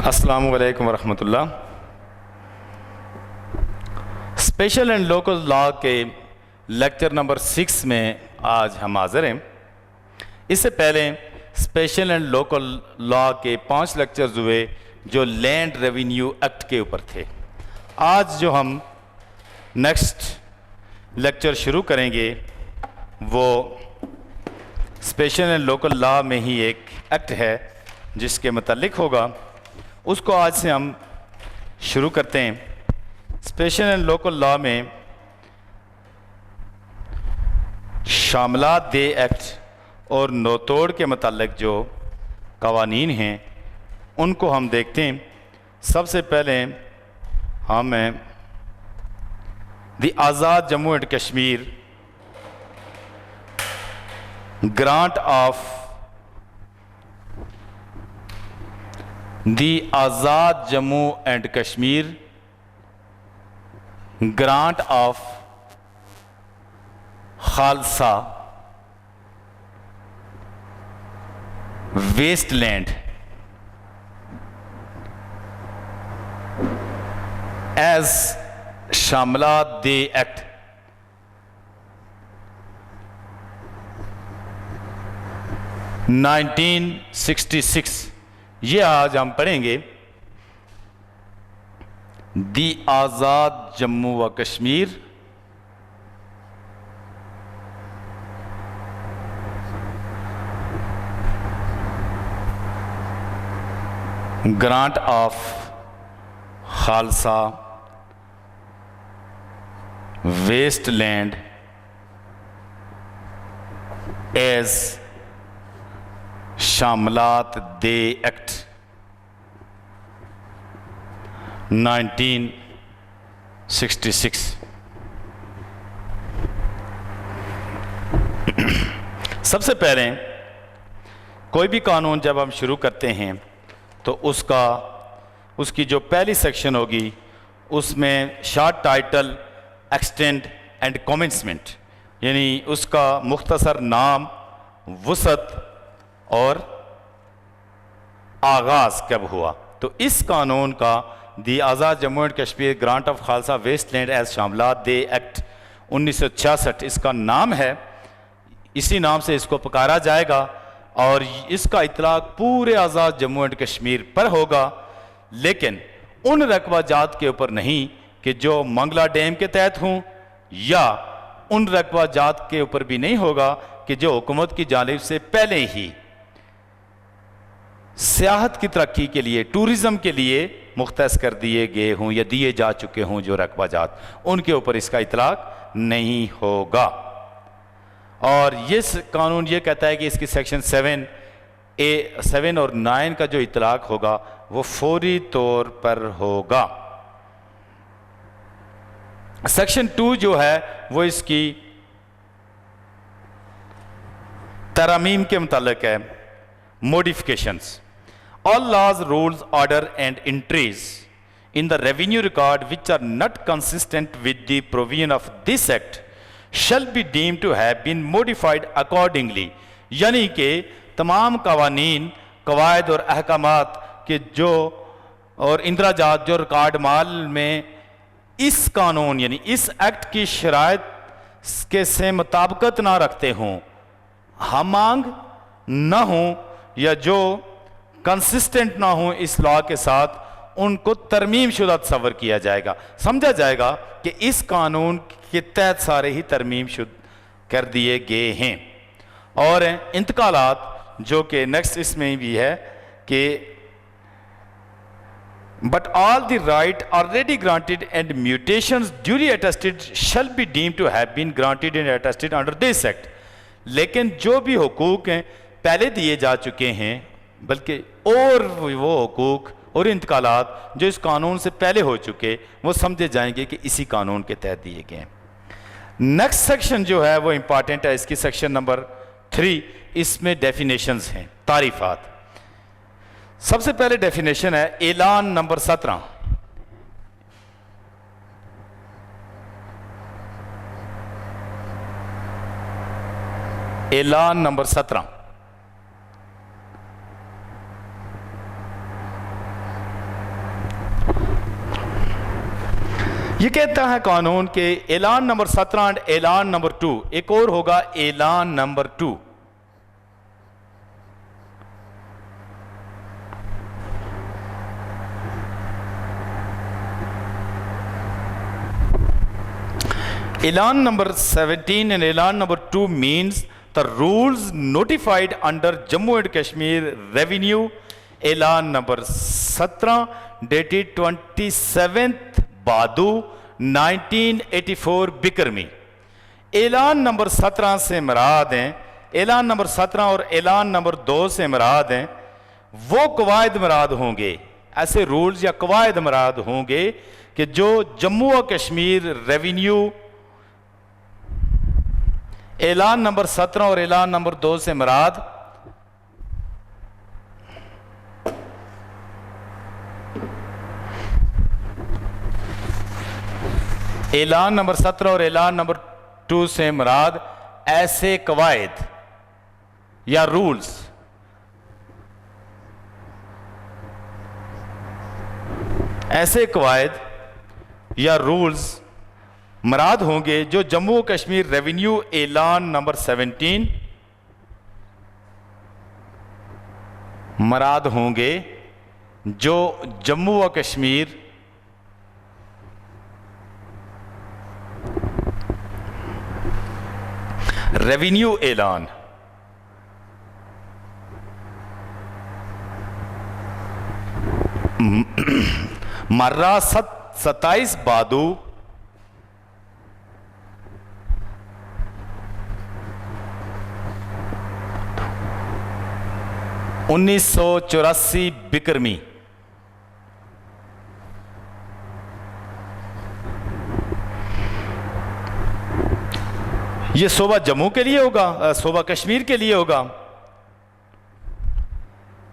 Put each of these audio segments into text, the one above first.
अस्सलामु अलैकुम वरहमतुल्लाह। Special and local law के लेक्चर नंबर 6 में आज हम हाज़िर हैं। इससे पहले स्पेशल एंड लोकल लॉ के 5 लेक्चर्स हुए जो लैंड रेवेन्यू एक्ट के ऊपर थे। आज जो हम नेक्स्ट लेक्चर शुरू करेंगे वो स्पेशल एंड लोकल लॉ में ही एक एक्ट है जिसके मुतालिक होगा, उसको आज से हम शुरू करते हैं। स्पेशल एंड लोकल लॉ में शामलात दे एक्ट और नोतोड़ के मुतालिक जो कवानीन हैं उनको हम देखते हैं। सबसे पहले हम the Azad Jammu and Kashmir grant of the Azad Jammu and Kashmir grant of Khalsa wasteland as Shamlat deh act nineteen 1966। ये आज हम पढ़ेंगे दी आज़ाद जम्मू व Kashmir grant of Khalsa wasteland as Shamlat deh act 1966। सबसे पहले कोई भी कानून जब हम शुरू करते हैं तो उसकी जो पहली सेक्शन होगी उसमें short title, extend and commencement, यानी उसका मुख्तसर नाम, वसअत और आगाज़ कब हुआ। तो इस कानून का the Azad Jammu and Kashmir grant of Khalsa wasteland as Shamlat deh act 1966 इसका नाम है। इसी नाम से इसको पुकारा जाएगा और इसका इतलाक पूरे आज़ाद जम्मू एंड कश्मीर पर होगा, लेकिन उन रकबा जात के ऊपर नहीं कि जो मंगला डैम के तहत हों, या उन रकबा जात के ऊपर भी नहीं होगा कि जो हुकूमत की जानिब से पहले ही सियाहत की तरक्की के लिए, टूरिज़्म के लिए मुख्तस कर दिए गए हों या दिए जा चुके हों जो रकबा जात, उनके ऊपर इसका इतलाक नहीं होगा। और ये कानून ये कहता है कि इसकी सेक्शन 7 और 9 का जो इतलाक होगा वो फौरी तौर पर होगा। सेक्शन 2 जो है वो इसकी तरमीम के मुतालिक है, modifications. All laws, rules, order and entries in the revenue record which are not consistent with the provision of this act shall be deemed to have been modified accordingly. यानी कि तमाम कवानीन, कवायद और अहकामात के जो और इंदराजात जो रिकॉर्ड माल में इस कानून यानी इस एक्ट की शराइत के से मुताबिकत ना रखते हों, हम मांग ना हो या जो कंसिस्टेंट ना हो इस लॉ के साथ, उनको तरमीम शुदा तस्वर किया जाएगा। समझा जाएगा कि इस कानून के तहत सारे ही तरमीम शुदा कर दिए गए हैं। और इंतकालात जो कि नेक्स्ट इसमें भी है कि but all the right already granted and mutations duly attested shall be deemed to have been granted and attested under this act. लेकिन जो भी हुकूक हैं पहले दिए जा चुके हैं, बल्कि और वो हुकूक और इंतकालात जो इस कानून से पहले हो चुके, वो समझे जाएंगे कि इसी कानून के तहत दिए गए हैं। नेक्स्ट सेक्शन जो है वो इंपॉर्टेंट है, इसकी सेक्शन नंबर 3। इसमें डेफिनेशंस हैं, तारीफात। सबसे पहले डेफिनेशन है ऐलान नंबर 17। ऐलान नंबर 17 ये कहता है कानून के ऐलान नंबर 17 एंड ऐलान नंबर 2, एक और होगा ऐलान number 2। Elan number 17 and Elan number 2 means the rules notified under Jammu and Kashmir Revenue Elan number 17 dated 27th Badu 1984 बिक्रमी। ऐलान नंबर 17 से मुराद हैं, ऐलान नंबर 17 और ऐलान नंबर 2 से मुराद हैं वो कवायद मुराद होंगे, ऐसे रूल्स या कवायद मुराद होंगे कि जो जम्मू और कश्मीर रेवेन्यू ऐलान नंबर 17 और ऐलान नंबर 2 से मुराद ऐलान नंबर 17 और ऐलान नंबर 2 से मुराद ऐसे कवायद या रूल्स मुराद होंगे जो जम्मू कश्मीर रेवेन्यू ऐलान नंबर 17 मुराद होंगे जो जम्मू व कश्मीर रेवेन्यू ऐलान मर्रा 27 बादू 1984 बिक्रमी। ये सूबा जम्मू के लिए होगा, सूबा कश्मीर के लिए होगा।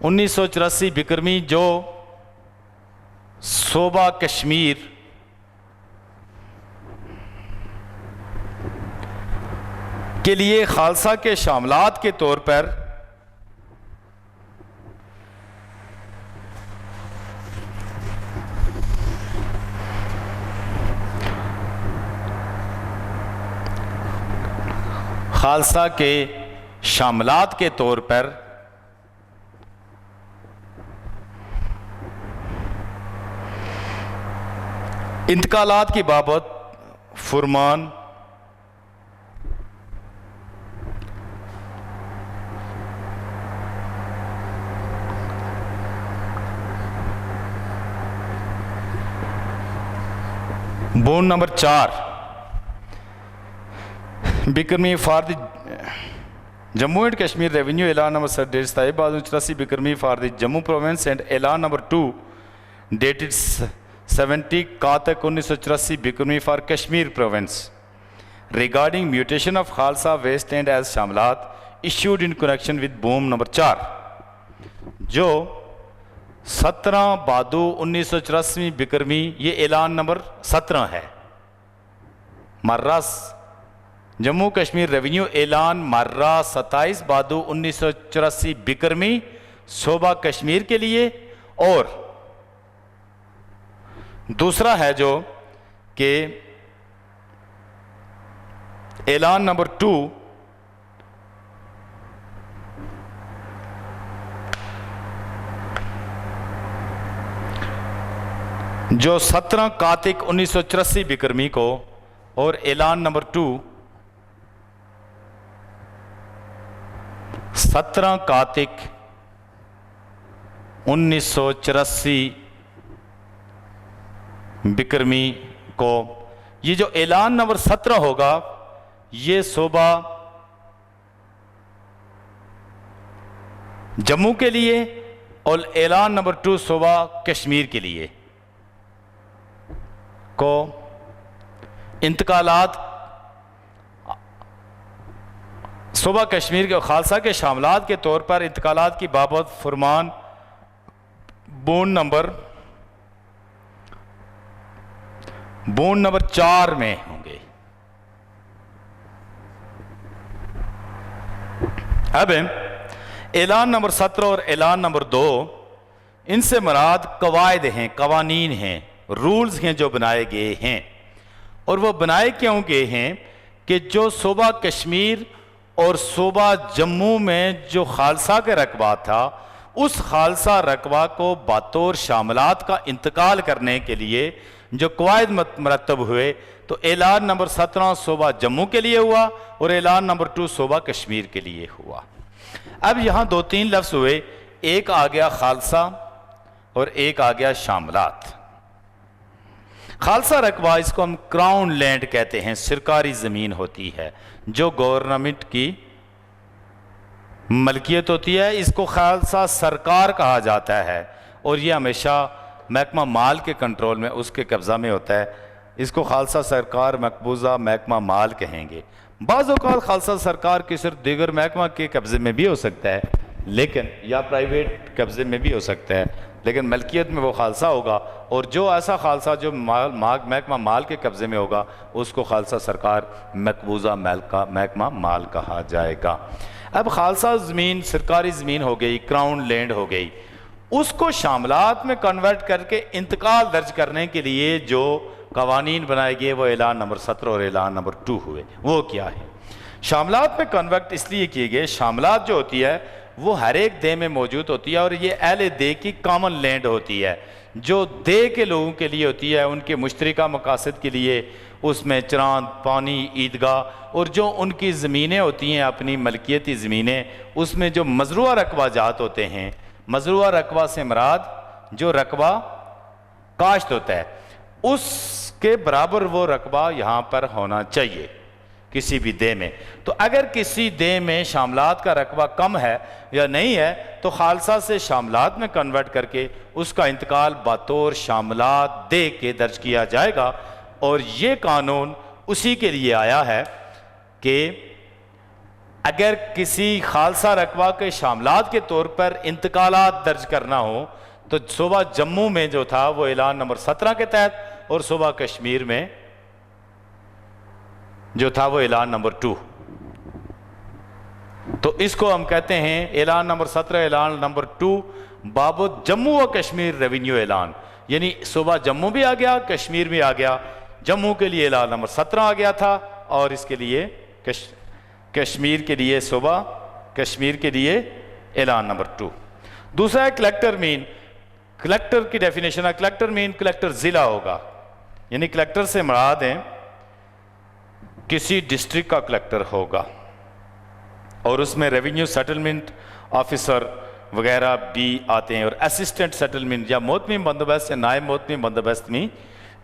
1984 बिक्रमी जो सूबा कश्मीर के लिए खालसा के शामलात के तौर पर खालसा के शामलात के तौर पर इंतकालात की बाबत फुरमान बोन number 4 Bikrami for the Jammu and Kashmir revenue ऐलान number 87 Bikrami for the Jammu province and ऐलान number 2 dated 70 Katak 1984 Bikrami for Kashmir province regarding mutation of Khalsa waste and as शामलात इश्यूड इन कनेक्शन विद बूम नंबर 4 जो 17 बादू 1984 बिक्रमी, ये ऐलान नंबर 17 है। मर्रा जम्मू कश्मीर रेवेन्यू ऐलान मर्रा 27 बादू 1984 बिक्रमी सूबा कश्मीर के लिए, और दूसरा है जो कि ऐलान नंबर 2 जो 17 कातिक 1984 बिक्रमी को, और ऐलान नंबर 2 17 कातिक 1984 बिक्रमी को। ये जो ऐलान नंबर 17 होगा ये सूबा जम्मू के लिए, और ऐलान नंबर 2 सूबा कश्मीर के लिए को इंतकालात सूबा कश्मीर के खालसा के शामलात के तौर पर इंतकालात की बाबत फरमान बोन नंबर 4 में होंगे। अब ऐलान नंबर 17 और ऐलान नंबर 2, इनसे मुराद कवायद हैं, कवानीन हैं, रूल्स हैं जो बनाए गए हैं। और वो बनाए क्यों गए हैं कि जो सूबा कश्मीर और सूबा जम्मू में जो खालसा का रकबा था, उस खालसा रकबा को बतौर शामलात का इंतकाल करने के लिए जो कवायद मरतब हुए, तो ऐलान नंबर 17 सूबा जम्मू के लिए हुआ और ऐलान नंबर 2 सूबा कश्मीर के लिए हुआ। अब यहाँ 2-3 लफ्ज़ हुए, एक आ गया खालसा और एक आ गया शामलात। खालसा रकबा, इसको हम क्राउन लैंड कहते हैं, सरकारी ज़मीन होती है जो गवर्नमेंट की मलकियत होती है। इसको खालसा सरकार कहा जाता है और ये हमेशा महकमा माल के कंट्रोल में, उसके कब्ज़ा में होता है। इसको खालसा सरकार मकबूजा महकमा माल कहेंगे। बाज़ औक़ात खालसा सरकार की सिर्फ दीगर महकमा के कब्ज़े में भी हो सकता है, लेकिन या प्राइवेट कब्ज़े में भी हो सकता है, लेकिन मलकियत में वो खालसा होगा। और जो ऐसा खालसा जो महकमा माल के कब्ज़े में होगा, उसको खालसा सरकार मकबूजा महकमा माल कहा जाएगा। अब खालसा ज़मीन सरकारी ज़मीन हो गई, क्राउन लैंड हो गई, उसको शामलात में कन्वर्ट करके इंतकाल दर्ज करने के लिए जो कवानीन बनाए गए वो ऐलान नंबर 17 और ऐलान नंबर 2 हुए। वो क्या है? शामलात में कन्वर्ट इसलिए किए गए, शामलात जो होती है वो हर एक देह में मौजूद होती है और ये अहले देह की कॉमन लैंड होती है, जो देह के लोगों के लिए होती है, उनके मुश्तरका मकासद के लिए। उसमें चरांद, पानी, ईदगाह और जो उनकी ज़मीनें होती हैं, अपनी मलकियती ज़मीनें, उसमें जो मजरूआ रकबा जात होते हैं, मजरूआ रकबा से मुराद जो रकबा काश्त होता है, उसके बराबर वो रकबा यहाँ पर होना चाहिए किसी भी देह में। तो अगर किसी देह में शामलात का रकबा कम है या नहीं है, तो खालसा से शामलात में कन्वर्ट करके उसका इंतकाल बतौर शामलात देह के दर्ज किया जाएगा। और ये कानून उसी के लिए आया है कि अगर किसी खालसा रकबा के शामलात के तौर पर इंतकालात दर्ज करना हो, तो सूबा जम्मू में जो था वो ऐलान नंबर 17 के तहत और सूबा कश्मीर में जो था वो ऐलान नंबर 2। तो इसको हम कहते हैं ऐलान नंबर 17, ऐलान नंबर 2 बाबत जम्मू व कश्मीर रेवेन्यू ऐलान। यानी सूबा जम्मू भी आ गया, कश्मीर भी आ गया। जम्मू के लिए ऐलान नंबर 17 आ गया था और इसके लिए कश्मीर के लिए सूबा कश्मीर के लिए ऐलान नंबर 2। दूसरा है कलेक्टर मीन। कलेक्टर की डेफिनेशन है, कलेक्टर मीन कलेक्टर ज़िला होगा, यानी कलेक्टर से मुराद है किसी डिस्ट्रिक्ट का कलेक्टर होगा और उसमें रेवेन्यू सेटलमेंट ऑफिसर वगैरह भी आते हैं और असिस्टेंट सेटलमेंट या मोहतमी बंदोबस्त या नायब मोहतमी बंदोबस्त भी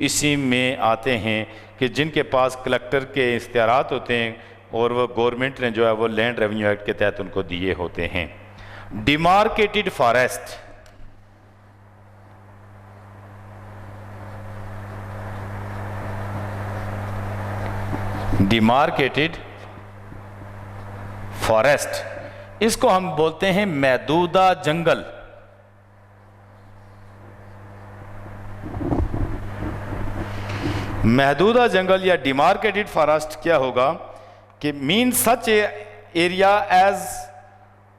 इसी में आते हैं कि जिनके पास कलेक्टर के इख्तियारात होते हैं और वो गवर्नमेंट ने जो है वो लैंड रेवेन्यू एक्ट के तहत उनको दिए होते हैं। डिमार्केटेड फॉरेस्ट, डिमार्केटेड फॉरेस्ट, इसको हम बोलते हैं महदूदा जंगल। महदूदा जंगल या डिमार्केटेड फॉरेस्ट क्या होगा कि mean such area as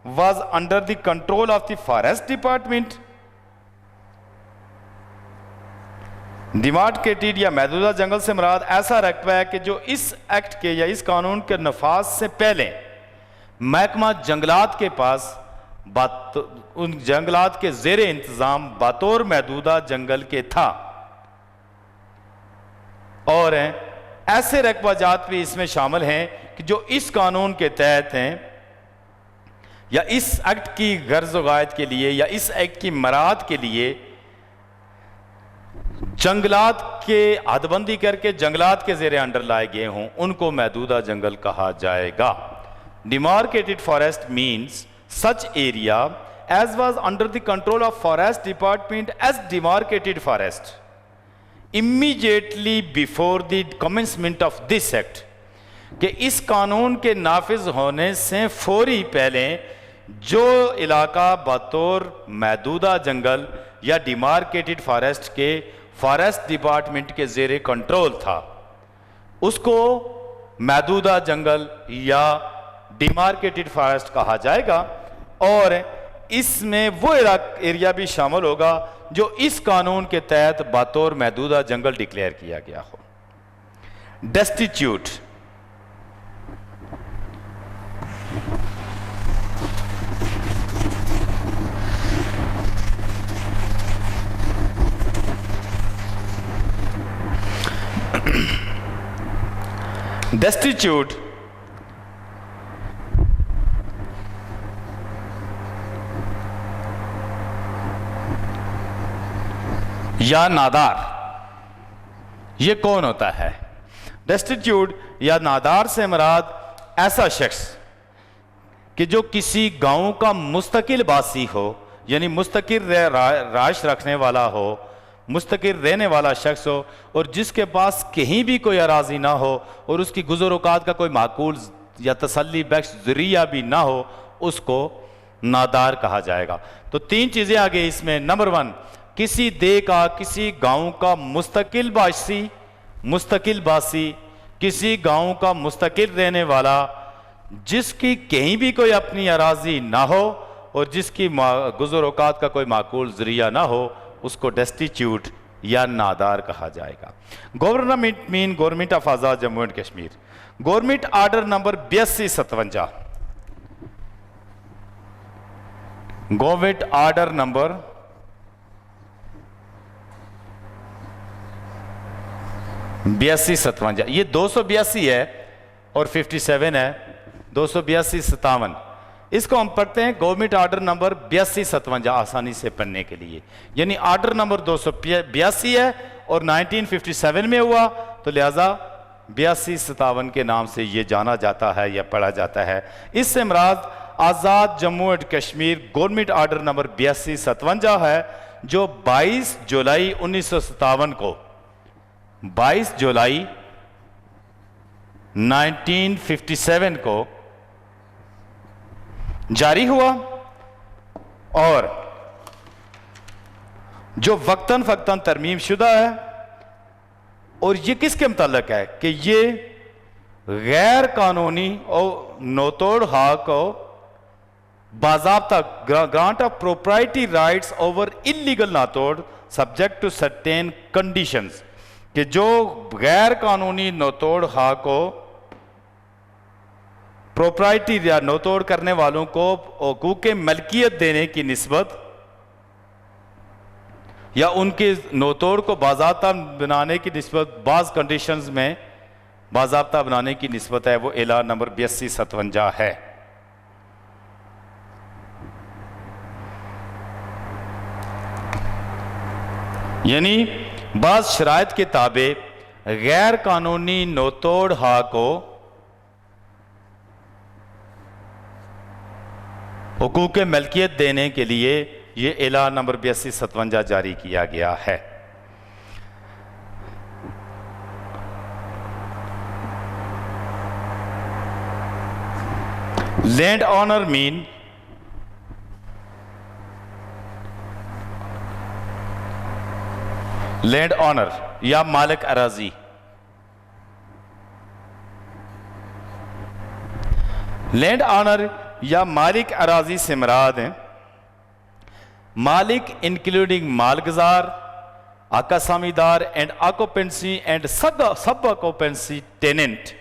was under the control of the forest department. Demarcated या महदूदा जंगल से मुराद ऐसा रकबा है कि जो इस एक्ट के या इस कानून के नफाज से पहले महकमा जंगलात के पास उन जंगलात के ज़ेर इंतज़ाम बतौर महदूदा जंगल के था। और ऐसे रकबा जात भी इसमें शामिल हैं कि जो इस कानून के तहत हैं या इस एक्ट की गर्ज व गायत के लिए या इस एक्ट की मराद के लिए जंगलात के हदबंदी करके जंगलात के ज़ेरे अंडर लाए गए हों, उनको महदूदा जंगल कहा जाएगा। Demarcated forest means such area as was under the control of forest department as demarcated forest immediately before the commencement of this act, कि इस कानून के नाफिज होने से फौरी पहले जो इलाका बतौर महदूदा जंगल या डिमार्केटेड फॉरेस्ट के फॉरेस्ट डिपार्टमेंट के ज़ेरे कंट्रोल था, उसको महदूदा जंगल या डिमार्केटेड फॉरेस्ट कहा जाएगा। और इसमें वो एरिया भी शामिल होगा जो इस कानून के तहत बतौर महदूदा जंगल डिक्लेयर किया गया हो। destitute, destitute या नादार, ये कौन होता है? डेस्टिट्यूट या नादार से मुराद ऐसा शख्स कि जो किसी गांव का मुस्तकिल बासी हो, यानी मुस्तकिल राश रखने वाला हो, मुस्तकिल रहने वाला शख्स हो, और जिसके पास कहीं भी कोई अराजी ना हो और उसकी गुज़र औक़ात का कोई माकूल या तसल्ली बख्श ज़रिया भी ना हो, उसको नादार कहा जाएगा। तो तीन चीज़ें आ गई इसमें। नंबर वन, किसी देह का, किसी गांव का मुस्तकिल बासी, किसी गांव का मुस्तकिल रहने वाला, जिसकी कहीं भी कोई अपनी अराजी ना हो और जिसकी गुज़र औक़ात का कोई माकूल ज़रिया ना हो, उसको डेस्टिट्यूट या नादार कहा जाएगा। Government mean government of Azad Jammu and Kashmir. Government order number 8257, government order number 8257, ये 282 है और 57 है, 282-57। इसको हम पढ़ते हैं गवर्नमेंट आर्डर नंबर 8257 आसानी से पढ़ने के लिए। यानी आर्डर नंबर 282 है और 1957 में हुआ, तो लिहाजा 82-57 के नाम से ये जाना जाता है या पढ़ा जाता है। इससे मुराद Azad Jammu and Kashmir government order number 8257 है, जो 22 जुलाई 1957 को 22 जुलाई 1957 को जारी हुआ, और जो वक्तन फक्तन तरमीम शुदा है। और ये किसके मुताल्लिक है कि ये गैर कानूनी और नोतोड़ हक को बाज़ाब्ता grant of proprietary rights over illegal नातोड़ सब्जेक्ट टू सर्टेन कंडीशंस, कि जो गैर कानूनी नोतोड़ हक को प्रोप्राइटी या नोतोड़ करने वालों को हकूक़ मलकियत देने की निस्बत या उनके नोतोड़ को बाज़ाब्ता बनाने की निस्बत बाज़ कंडीशंस में बाज़ाब्ता बनाने की निस्बत है, वो एलान नंबर 8257 है। यानी बाज़ शराइत के ताबे गैर कानूनी नोतोड़ हक को हुकूक मलकियत देने के लिए ये एलान नंबर 8257 जारी किया गया है। Land owner mean land owner या मालिक अराजी। लैंड ऑनर या मालिक अराजी से मुराद है मालिक इंक्लूडिंग मालगजार, आकासामीदार and occupancy and sub occupancy tenant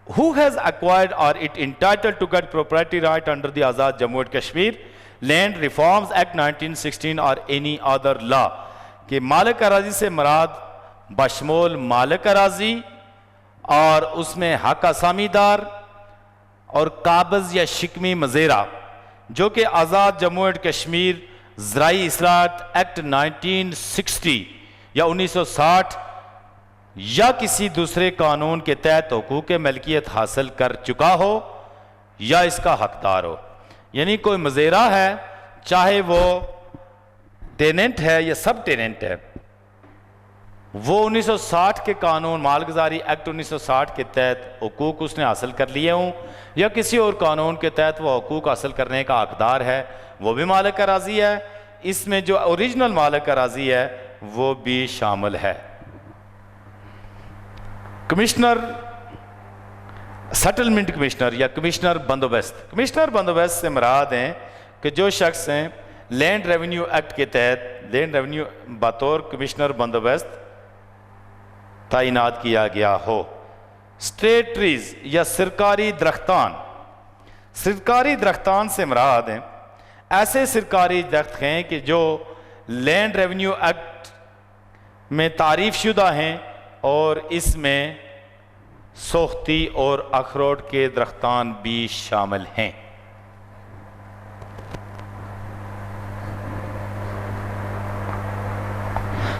who has acquired or it entitled to get property right under the Azad Jammu and Kashmir Land Reforms Act 1916 or any other law। कि मालिक अराजी से मुराद बशमोल मालिक अराजी और उसमें हक असामीदार और काबज़ या शिकमी मज़ेरा, जो कि आज़ाद जम्मू एंड कश्मीर ज़राई इस्लाहत एक्ट 1960 या 1960 या किसी दूसरे कानून के तहत हुकूक मलकियत हासिल कर चुका हो या इसका हकदार हो। यानी कोई मज़ेरा है, चाहे वो टेनेंट है या सब टेनेंट है, वो 1960 के कानून मालगुजारी एक्ट 1960 के तहत हुकूक उसने हासिल कर लिए हों या किसी और कानून के तहत वो हुकूक हासिल करने का हकदार है, वो भी मालिक अराजी है। इसमें जो ओरिजिनल मालिक अराजी है वो भी शामिल है। कमिश्नर सेटलमेंट कमिश्नर या कमिश्नर बंदोबस्त। कमिश्नर बंदोबस्त से मुराद हैं कि जो शख्स हैं लैंड रेवेन्यू एक्ट के तहत लैंड रेवेन्यू बतौर कमिश्नर बंदोबस्त तैनात किया गया हो। स्टेट ट्रीज या सरकारी दरख्तान, सरकारी दरख्तान से मुराद हैं ऐसे सरकारी दरख्त हैं कि जो लैंड रेवेन्यू एक्ट में तारीफ शुदा हैं और इसमें सोख्ती और अखरोट के दरख्तान भी शामिल हैं।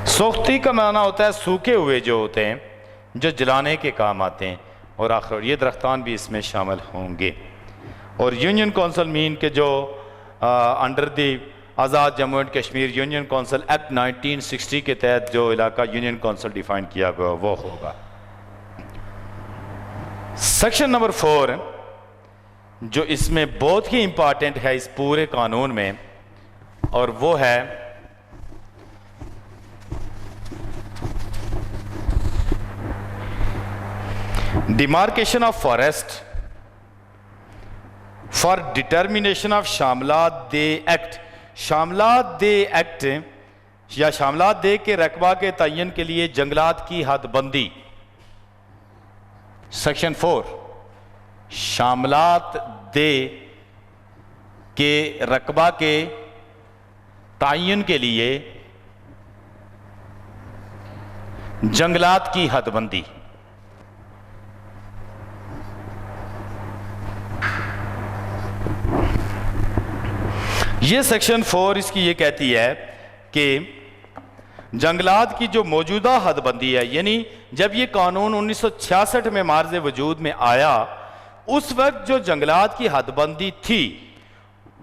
सोख्ती का माना होता है सूखे हुए जो होते हैं, जो जलाने के काम आते हैं, और अखरोट, ये दरख्तान भी इसमें शामिल होंगे। और यूनियन कौंसिल मीन के जो under the Azad Jammu and Kashmir union council act 1960 के तहत जो इलाका यूनियन कौंसिल डिफाइन किया गया वो होगा। सेक्शन नंबर 4 जो इसमें बहुत ही इंपॉर्टेंट है इस पूरे कानून में, और वो है demarcation of forest for determination of Shamlat deh act. Shamlat deh act या शामलात दे के रकबा के तयन के लिए जंगलात की हदबंदी। सेक्शन 4 शामलात दे के रकबा के तयन के लिए जंगलात की हदबंदी। ये सेक्शन 4 इसकी ये कहती है कि जंगलात की जो मौजूदा हदबंदी है, यानी जब ये कानून 1966 में मार्ज़ वजूद में आया, उस वक्त जो जंगलात की हदबंदी थी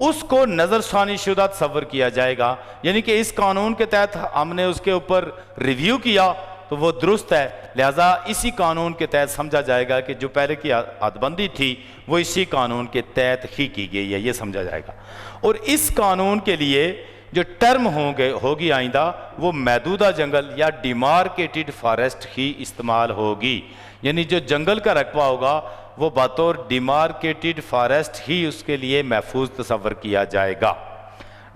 उसको नज़रसानी शुदा तस्वर किया जाएगा। यानी कि इस कानून के तहत हमने उसके ऊपर रिव्यू किया तो वो दुरुस्त है, लिहाजा इसी कानून के तहत समझा जाएगा कि जो पहले की हदबंदी थी वो इसी कानून के तहत ही की गई है, ये समझा जाएगा। और इस कानून के लिए जो टर्म होगी आइंदा वो महदूदा जंगल या डिमार्केटेड फॉरेस्ट ही इस्तेमाल होगी। यानी जो जंगल का रकबा होगा वो बतौर डिमार्केटेड फॉरेस्ट ही उसके लिए महफूज तस्वर किया जाएगा।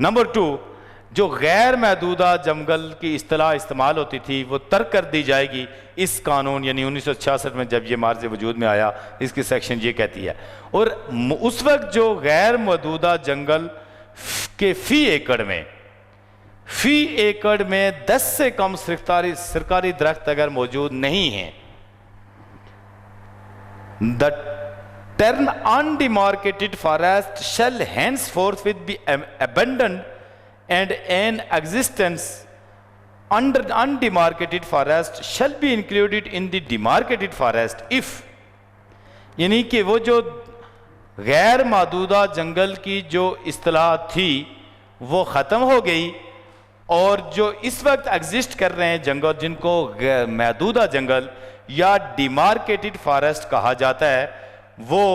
नंबर 2 जो गैर महदूदा जंगल की इस्तिलाह इस्तेमाल होती थी वो तर्क कर दी जाएगी। इस कानून यानी 1966 में जब ये मार्ज़ वजूद में आया, इसकी सेक्शन ये कहती है। और उस वक्त जो गैर महदूदा जंगल के फी एकड़ में 10 से कम सरकारी दरख्त अगर मौजूद नहीं हैं, the term undemarcated forest shall henceforth be abandoned and an existence under undemarcated forest shall be included in the demarcated forest if, यानी कि वो जो गैर महदूदा जंगल की जो इस्तिलाह थी वो ख़त्म हो गई, और जो इस वक्त एग्जिस्ट कर रहे हैं जंगल जिनको महदूदा जंगल या डिमार्केटेड फॉरेस्ट कहा जाता है, वो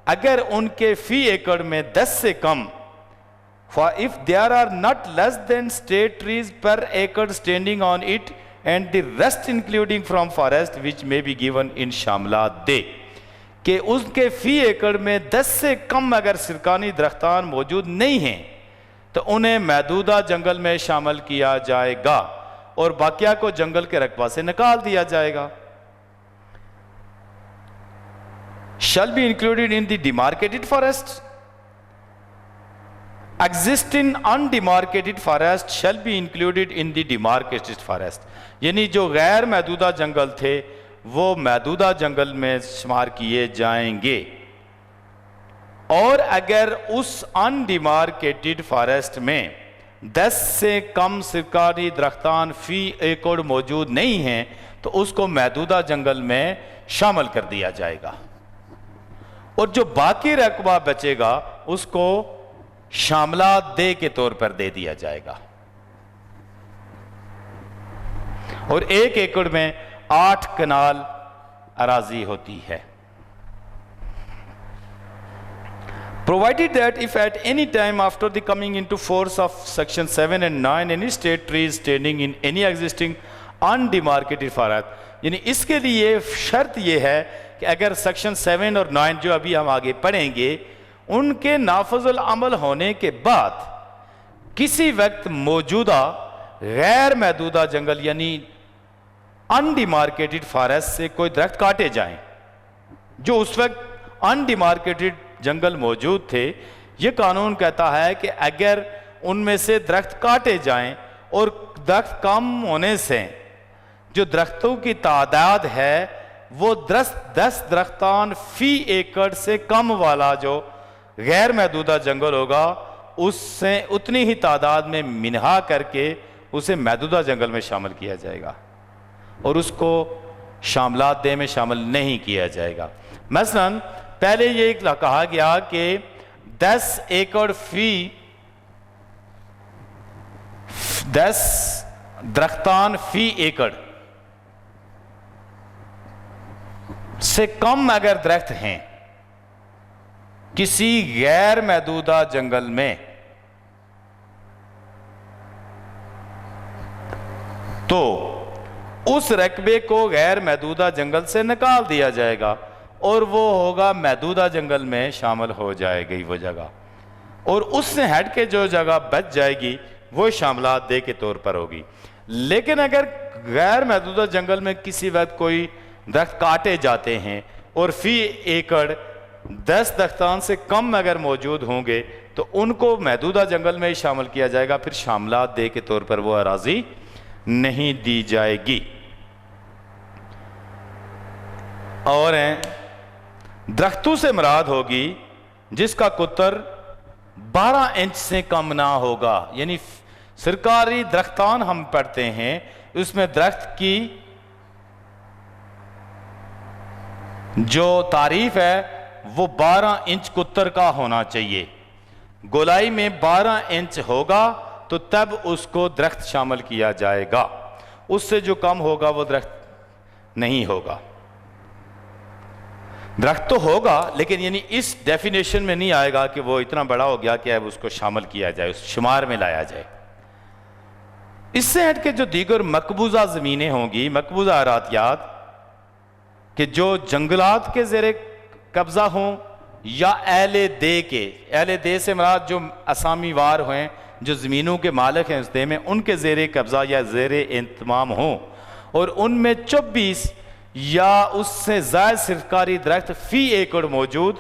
अगर उनके फी एकड़ में 10 से कम, for if there are not less than state trees per acre standing on it and the rest including from forest which may be given in शामलात दे, कि उसके फी एकड़ में 10 से कम अगर सरकारी दरख्तान मौजूद नहीं हैं तो उन्हें महदूदा जंगल में शामिल किया जाएगा और बाकिया को जंगल के रकबा से निकाल दिया जाएगा। shall be included in the demarcated forest, existing undemarcated forest shall be included in the demarcated forest। यानी जो गैर महदूदा जंगल थे वो महदूदा जंगल में शुमार किए जाएंगे, और अगर उस अनडिमार्केटेड फॉरेस्ट में 10 से कम सरकारी दरख्तान फी एकड़ मौजूद नहीं हैं तो उसको महदूदा जंगल में शामिल कर दिया जाएगा, और जो बाकी रकबा बचेगा उसको शामलात दे के तौर पर दे दिया जाएगा। और 1 एकड़ में 8 कनाल अराजी होती है। Provided that if at any time after the coming into force of section 7 and 9 any state trees standing in any existing undemarcated forest, यानी इसके लिए शर्त यह है कि अगर सेक्शन 7 और 9 जो अभी हम आगे पढ़ेंगे उनके नाफजुल अमल होने के बाद किसी वक्त मौजूदा गैर महदूदा जंगल यानी अनडिमार्केटेड फॉरेस्ट से कोई दरख्त काटे जाएं जो उस वक्त अनडिमार्केटेड जंगल मौजूद थे, ये कानून कहता है कि अगर उनमें से दरख्त काटे जाएं और दरख्त कम होने से जो दरख्तों की तादाद है वो 10 दरख्तान फी एकड़ से कम वाला जो गैर महदूदा जंगल होगा, उससे उतनी ही तादाद में मिनहा करके उसे महदूदा जंगल में शामिल किया जाएगा और उसको शामलात दे में शामिल नहीं किया जाएगा। मसलन पहले ये कहा गया कि 10 एकड़ फी 10 दरख्तान फी एकड़ से कम अगर दरख्त हैं किसी गैर महदूदा जंगल में, तो उस रकबे को गैर महदूदा जंगल से निकाल दिया जाएगा और वो होगा महदूदा जंगल में शामिल हो जाएगी वो जगह, और उससे हट के जो जगह बच जाएगी वो शामलात दे के तौर पर होगी। लेकिन अगर गैर महदूदा जंगल में किसी वक्त कोई दरख्त काटे जाते हैं और फी एकड़ 10 दरख्तान से कम अगर मौजूद होंगे तो उनको महदूदा जंगल में ही शामिल किया जाएगा, फिर शामलात दे के तौर पर वो अराजी नहीं दी जाएगी। और दरख्तों से मुराद होगी जिसका कुतर 12 इंच से कम ना होगा, यानी सरकारी दरख्तान हम पढ़ते हैं उसमें दरख्त की जो तारीफ है वो 12 इंच कुतर का होना चाहिए। गोलाई में 12 इंच होगा तो तब उसको दरख्त शामिल किया जाएगा, उससे जो कम होगा वो दरख्त नहीं होगा। दरख्त तो होगा लेकिन यानी इस डेफिनेशन में नहीं आएगा कि वो इतना बड़ा हो गया कि अब उसको शामिल किया जाए, उस शुमार में लाया जाए। इससे हट के जो दीगर मकबूजा ज़मीनें होंगी, मकबूजा अरातियात कि जो जंगलात के ज़ेरे कब्ज़ा हों या अहले दे के, अहले दे से मुराद जो असामी वार हैं, जो ज़मीनों के मालिक हैं उस दे में, उनके ज़ेरे कब्ज़ा या ज़ेरे इंतमाम हों और उनमें 24 या उससे ज़ायद सरकारी दरख्त फी एकड़ मौजूद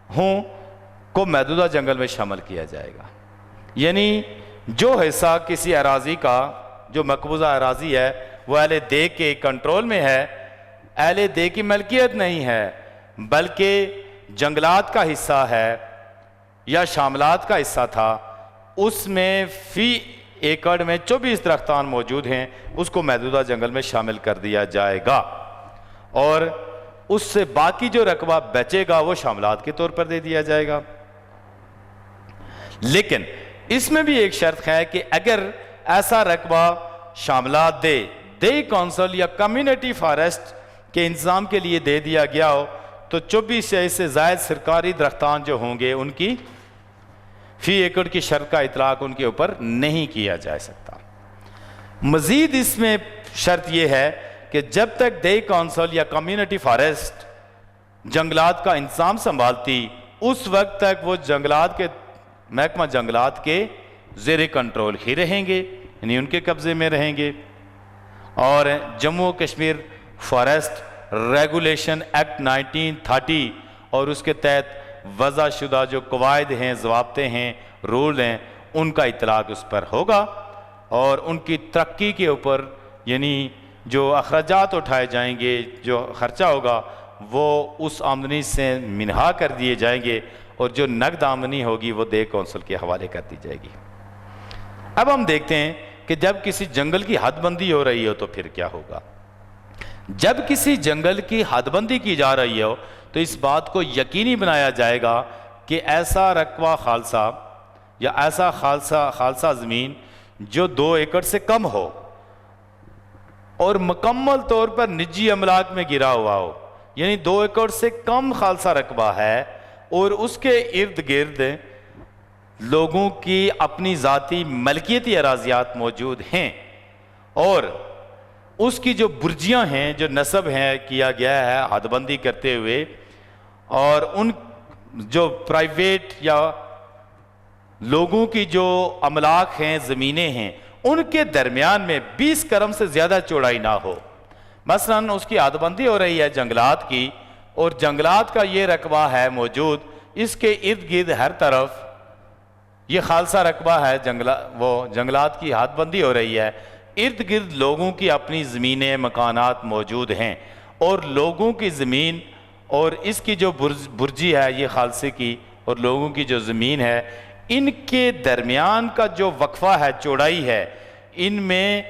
हों को महदूदा जंगल में शामिल किया जाएगा। यानी जो हिस्सा किसी अराजी का जो मकबूजा अराजी है वह अहले दे के कंट्रोल में है, अहले दे की मलकियत नहीं है बल्कि जंगलात का हिस्सा है या शामलात का हिस्सा था, उसमें फी एकड़ में 24 दरख्तान मौजूद हैं, उसको महदूदा जंगल में शामिल कर दिया जाएगा और उससे बाकी जो रकबा बचेगा वो शामलात के तौर पर दे दिया जाएगा। लेकिन इसमें भी एक शर्त है कि अगर ऐसा रकबा शामलात दे कौंसिल या कम्युनिटी फॉरेस्ट के इंतजाम के लिए दे दिया गया हो तो 24 या इससे ज़ायद सरकारी दरख्तान जो होंगे उनकी फी एकड़ की शर्त का इतलाक उनके ऊपर नहीं किया जा सकता। मजीद इसमें शर्त यह है कि जब तक दे कौंसिल या कम्युनिटी फॉरेस्ट जंगलात का इंतजाम संभालती उस वक्त तक वो जंगलात के महकमा जंगलात के ज़ेरे कंट्रोल ही रहेंगे, यानी उनके कब्जे में रहेंगे। और Jammu Kashmir forest regulation act 1930 और उसके तहत वज़ा शुदा जो कवायद हैं, ज़वाब्ते हैं, रूल हैं, उनका इतलाक उस पर होगा और उनकी तरक्की के ऊपर यानी जो अखराजात उठाए जाएंगे, जो ख़र्चा होगा वो उस आमदनी से मिनहा कर दिए जाएंगे और जो नकद आमदनी होगी वो दे कौंसिल के हवाले कर दी जाएगी। अब हम देखते हैं कि जब किसी जंगल की हदबंदी हो रही हो तो फिर क्या होगा। जब किसी जंगल की हदबंदी की जा रही हो तो इस बात को यकीनी बनाया जाएगा कि ऐसा रकबा खालसा या ऐसा खालसा ज़मीन जो 2 एकड़ से कम हो और मुकम्मल तौर पर निजी अमलाक में गिरा हुआ हो, यानी 2 एकड़ से कम खालसा रकबा है और उसके इर्द गिर्द लोगों की अपनी ज़ाती मलकियती अराजियात मौजूद हैं और उसकी जो बुर्जियां हैं, जो नस्ब हैं किया गया है हदबंदी करते हुए, और उन जो प्राइवेट या लोगों की जो अमलाक हैं, ज़मीनें हैं, उनके दरमियान में 20 करम से ज़्यादा चौड़ाई ना हो। मसलन उसकी हदबंदी हो रही है जंगलात की और जंगलात का ये रकबा है मौजूद, इसके इर्द गिर्द हर तरफ ये खालसा रकबा है, जंगलात की हदबंदी हो रही है, इर्द गिर्द लोगों की अपनी ज़मीनें मकानात मौजूद हैं, और लोगों की ज़मीन और इसकी जो बुर्जी है ये खालसे की और लोगों की जो ज़मीन है, इनके दरमियान का जो वक्फा है, चौड़ाई है, इनमें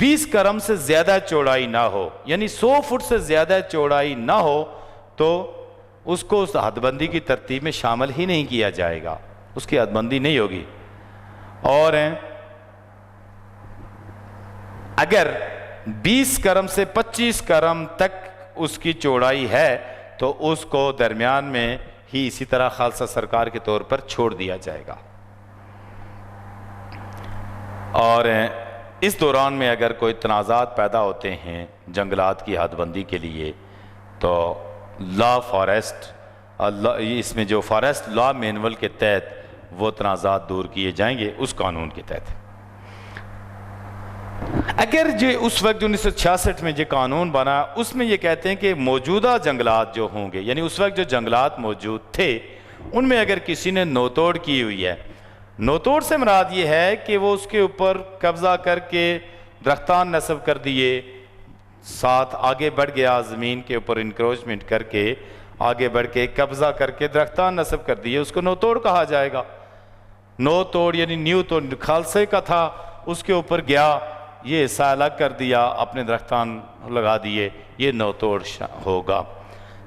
20 करम से ज़्यादा चौड़ाई ना हो, यानी 100 फुट से ज़्यादा चौड़ाई ना हो, तो उसको उस हदबंदी की तरतीब में शामिल ही नहीं किया जाएगा, उसकी हदबंदी नहीं होगी। और अगर 20 करम से 25 करम तक उसकी चौड़ाई है तो उसको दरमियान में ही इसी तरह खालसा सरकार के तौर पर छोड़ दिया जाएगा। और इस दौरान में अगर कोई तनाज़ात पैदा होते हैं जंगलात की हदबंदी के लिए, तो लॉ फॉरेस्ट, इसमें जो फॉरेस्ट लॉ मैनुअल के तहत वो तनाज़ात दूर किए जाएंगे उस कानून के तहत। अगर जो उस वक्त 1966 में जो कानून बना उसमें ये कहते हैं कि मौजूदा जंगलात जो होंगे, यानी उस वक्त जो जंगलात मौजूद थे उनमें अगर किसी ने नोतोड़ की हुई है, नोतोड़ से मुराद ये है कि वो उसके ऊपर कब्जा करके दरख्तान नस्ब कर दिए, साथ आगे बढ़ गया, ज़मीन के ऊपर इंक्रोचमेंट करके आगे बढ़ के कब्जा करके दरख्तान नस्ब कर दिए, उसको नोतोड़ कहा जाएगा। नोतोड़ यानी न्यू तो खालसे का था, उसके ऊपर गया, ये हिस्सा अलग कर दिया, अपने दरख्तान लगा दिए, ये नोतोड़ होगा।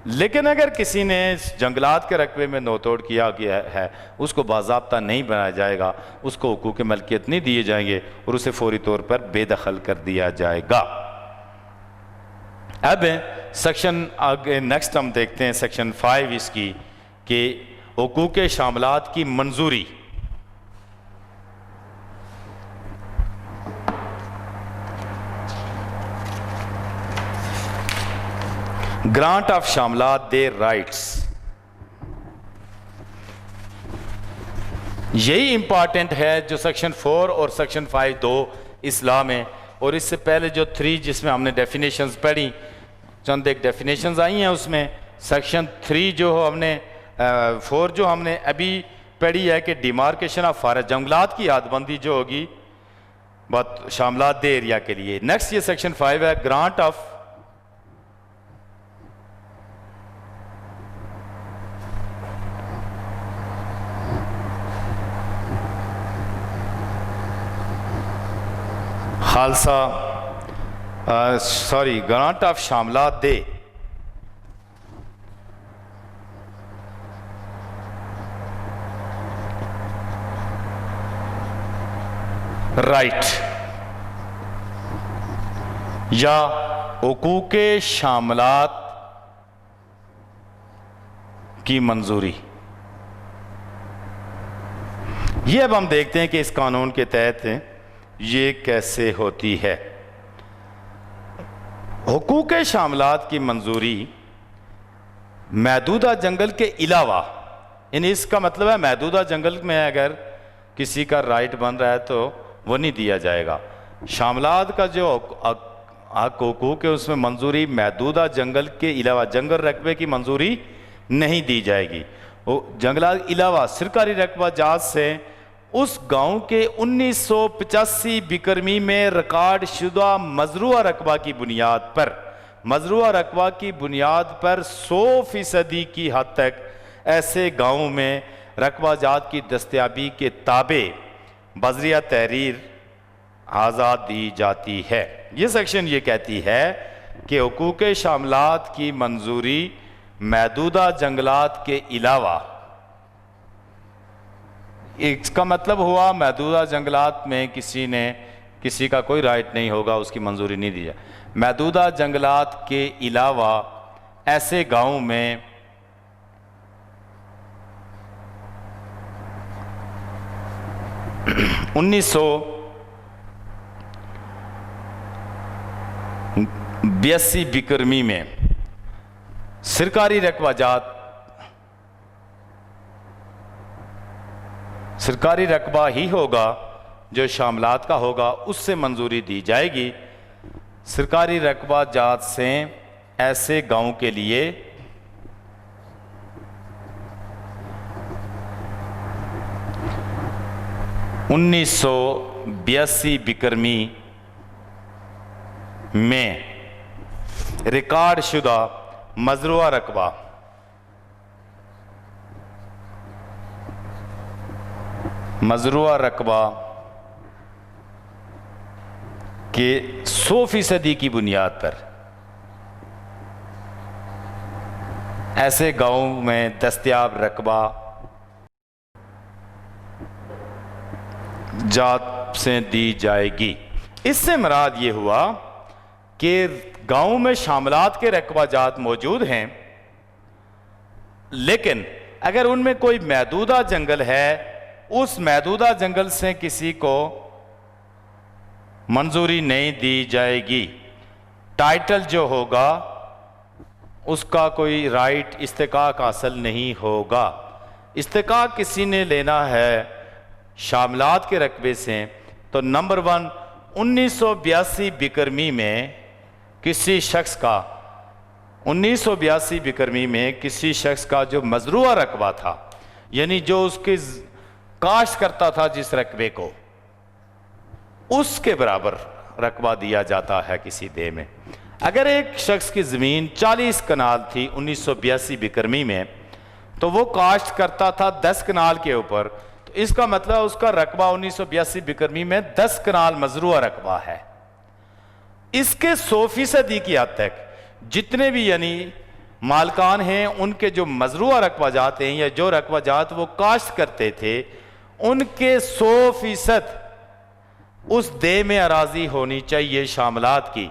लेकिन अगर किसी ने जंगलात के रकबे में नोतोड़ किया गया है, उसको बाज़ाब्ता नहीं बनाया जाएगा, उसको हुकूक मलकियत नहीं दिए जाएंगे और उसे फौरी तौर पर बेदखल कर दिया जाएगा। अब सेक्शन आगे नेक्स्ट हम देखते हैं सेक्शन 5 इसकी, कि हुकूक शामलात की मंजूरी। ग्रांट ऑफ शामलात देयर राइट्स, यही इंपॉर्टेंट है जो सेक्शन 4 और सेक्शन 5 दो इस्लाह में, और इससे पहले जो 3 जिसमें हमने डेफिनेशंस पढ़ी, चंद एक डेफिनेशंस आई हैं उसमें। सेक्शन 3 जो हमने 4 जो हमने अभी पढ़ी है कि डिमार्केशन ऑफ फॉरेस्ट, जंगलात की हदबंदी जो होगी बात शामलात दे एरिया के लिए। नेक्स्ट ये सेक्शन 5 है grant of Khalsa grant of Shamlat deh right या हुकूक शामलात की मंजूरी। ये अब हम देखते हैं कि इस कानून के तहत ये कैसे होती है। हुकूक शामलात की मंजूरी महदूदा जंगल के अलावा, यानी इसका मतलब है महदूदा जंगल में अगर किसी का राइट बन रहा है तो वो नहीं दिया जाएगा। शामलात का जो हुकूक है उसमें मंजूरी महदूदा जंगल के अलावा, जंगल रकबे की मंजूरी नहीं दी जाएगी। वो जंगलात के अलावा सरकारी रकबा जात से उस गांव के 1985 बिकरमी में रिकॉर्ड शुदा मजरूआ रकबा की बुनियाद पर, मजरूआ रकबा की बुनियाद पर 100% की हद तक ऐसे गांवों में रकबा जात की दस्तयाबी के ताबे बजरिया तहरीर आज़ाद दी जाती है। ये सेक्शन ये कहती है कि हुकूक शामलात की मंजूरी महदूदा जंगलात के अलावा, इसका मतलब हुआ महदूदा जंगलात में किसी का कोई राइट नहीं होगा, उसकी मंजूरी नहीं दी जाए। महदूदा जंगलात के अलावा ऐसे गांव में उन्नीस 1982 बिकरमी में सरकारी रकबा जात, सरकारी रकबा ही होगा जो शामलात का होगा, उससे मंजूरी दी जाएगी। सरकारी रकबा जात से ऐसे गांव के लिए 1982 बिक्रमी में रिकॉर्ड शुदा मजरूआ रकबा के 100% की बुनियाद पर ऐसे गांव में दस्तयाब रकबा जात से दी जाएगी। इससे मुराद ये हुआ कि गांव में शामलात के रकबा जात मौजूद हैं, लेकिन अगर उनमें कोई महदूदा जंगल है, उस महदूदा जंगल से किसी को मंजूरी नहीं दी जाएगी। टाइटल जो होगा उसका कोई राइट इस्तेकाक हासिल नहीं होगा। इस्तेकाक किसी ने लेना है शामलात के रकबे से, तो नंबर 1 1982 बिक्रमी में किसी शख्स का 1982 बिक्रमी में किसी शख्स का जो मजरूआ रकबा था, यानी जो उसके काश्त करता था जिस रकबे को, उसके बराबर रकबा दिया जाता है किसी दे में। अगर एक शख्स की ज़मीन 40 कनाल थी 1982 बिक्रमी में, तो वो काश्त करता था 10 कनाल के ऊपर, तो इसका मतलब उसका रकबा 1982 बिक्रमी में 10 कनाल मजरूआ रकबा है। इसके 100% की हद तक जितने भी यानी मालकान हैं, उनके जो मजरूआ रकबा जात हैं या जो रकबा जात वो काश्त करते थे, उनके 100% उस दे में अराजी होनी चाहिए शामलात की।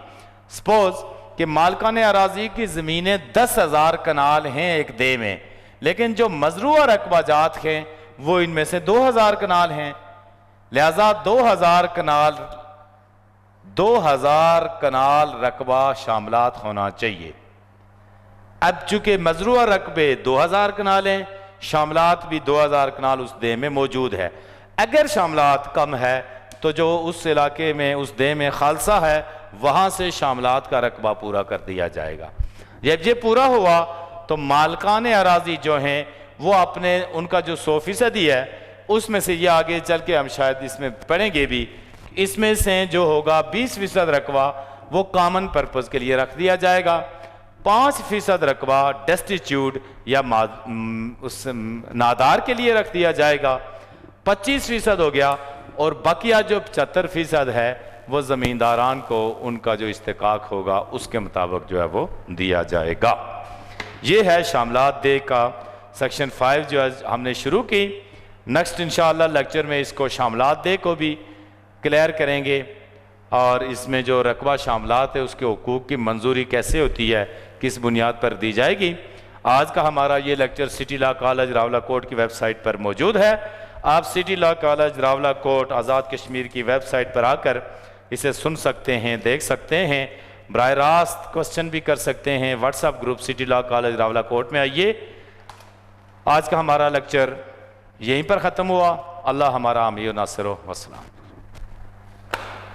सपोज कि मालकान अराजी की ज़मीनें 10,000 कनाल हैं एक दे में, लेकिन जो मजरूआ रकबा जात हैं वो इनमें से 2,000 कनाल हैं, लिहाजा 2,000 कनाल रकबा शामलात होना चाहिए। अब चूंकि मजरूआ रकबे 2,000 कनाल हैं, शामलात भी 2,000 कनाल उस दे में मौजूद है। अगर शामलात कम है तो जो उस इलाके में उस दे में खालसा है वहां से शामलात का रकबा पूरा कर दिया जाएगा। जब ये पूरा हुआ तो मालकान अराजी जो हैं वो अपने उनका जो 100% है उसमें से ये आगे चल के हम शायद इसमें पढ़ेंगे भी, इसमें से जो होगा 20% रकबा वो कॉमन पर्पज़ के लिए रख दिया जाएगा, 5% रकबा डेस्टिट्यूट या उस नादार के लिए रख दिया जाएगा, 25% हो गया, और बकिया जो 75% है वो ज़मींदारान को उनका जो इस्तेकाक होगा उसके मुताबिक जो है वो दिया जाएगा। ये है शामलात दे का सेक्शन 5 जो है हमने शुरू की। नेक्स्ट इंशाअल्लाह लेक्चर में इसको शामलात दे को भी क्लियर करेंगे, और इसमें जो रकबा शामलात है उसके हुकूक की मंजूरी कैसे होती है, किस बुनियाद पर दी जाएगी। आज का हमारा ये lecture city law college Rawalakot की वेबसाइट पर मौजूद है। आप city law college Rawalakot Azad Kashmir की वेबसाइट पर आकर इसे सुन सकते हैं, देख सकते हैं, बराह रास्त क्वेश्चन भी कर सकते हैं। WhatsApp group city law college Rawalakot में आइए। आज का हमारा लेक्चर यहीं पर ख़त्म हुआ। अल्लाह हमारा आमी व नासिर व अस्सलाम।